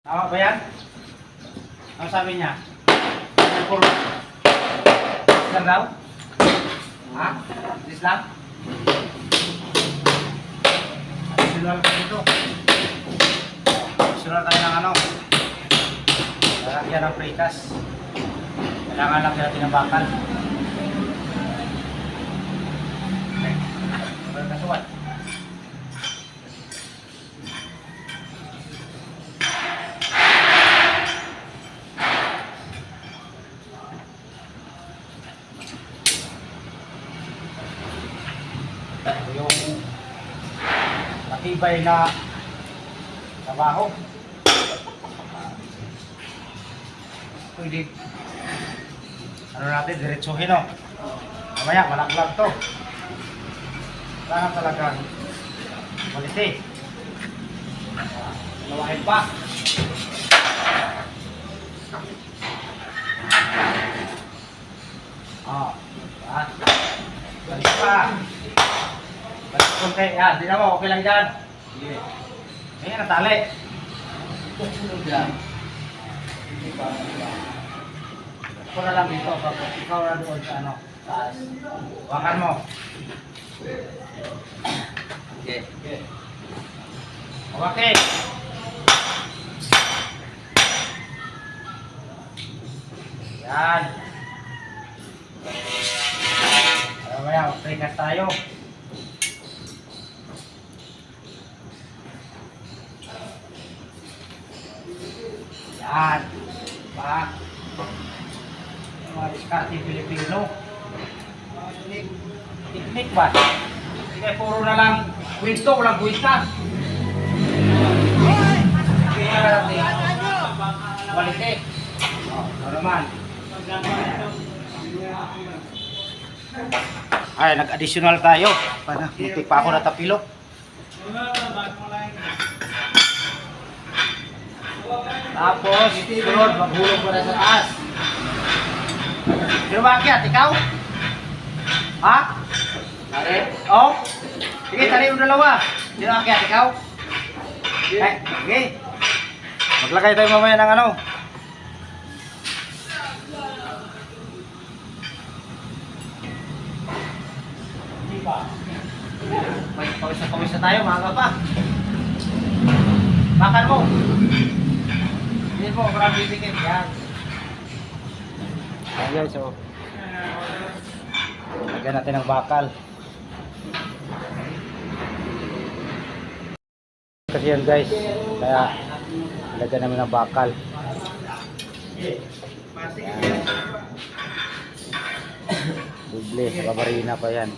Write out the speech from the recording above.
Tama ba yan? Ano sabi niya? Puro lang daw? Ha? This lang? Additional ka dito. Additional tayo ng ano? Lalagyan ng pritas. Kailangan lang natin ng bakal. Okay. Kasuwan. Yung matibay na trabaho. Pwede ano natin, diretsuhin o. Mamaya, malaklag to. Kailangan talagang maliti. Lawahin pa. Balik pa. Balik konti. Yan, di na mo. Okay lang dyan. Ayan, natali. Ako na lang dito. Ikaw na doon sa ano. Taas. Wakan mo. Okay. Okay. Yan. Mamaya, magprikas tayo. Yan. Pa. Mga diskarte Pilipino. Teknik ba? Sige, puro na lang kwento, walang kwenta. Kaya natin. Walite. Ano naman? Ay, nag-additional tayo. Muntik pa ako natapilo. Tapos, sunod, maghulog mo na sa taas. Pero bakit? Ikaw? Ha? Tari? Oh? Sige, tari yung dalawa. Sino bakit? Ikaw? Ay, sige. Maglagay tayo mamaya ng ano. Pawis na tayo, maaga pa. Makan mo. Hindi mo, marami bibigyan. Yan. Ayan guys, so. Lagyan natin ng bakal. Kasi yan guys, kaya lagyan namin ng bakal. Yan. Duble, babarina pa yan.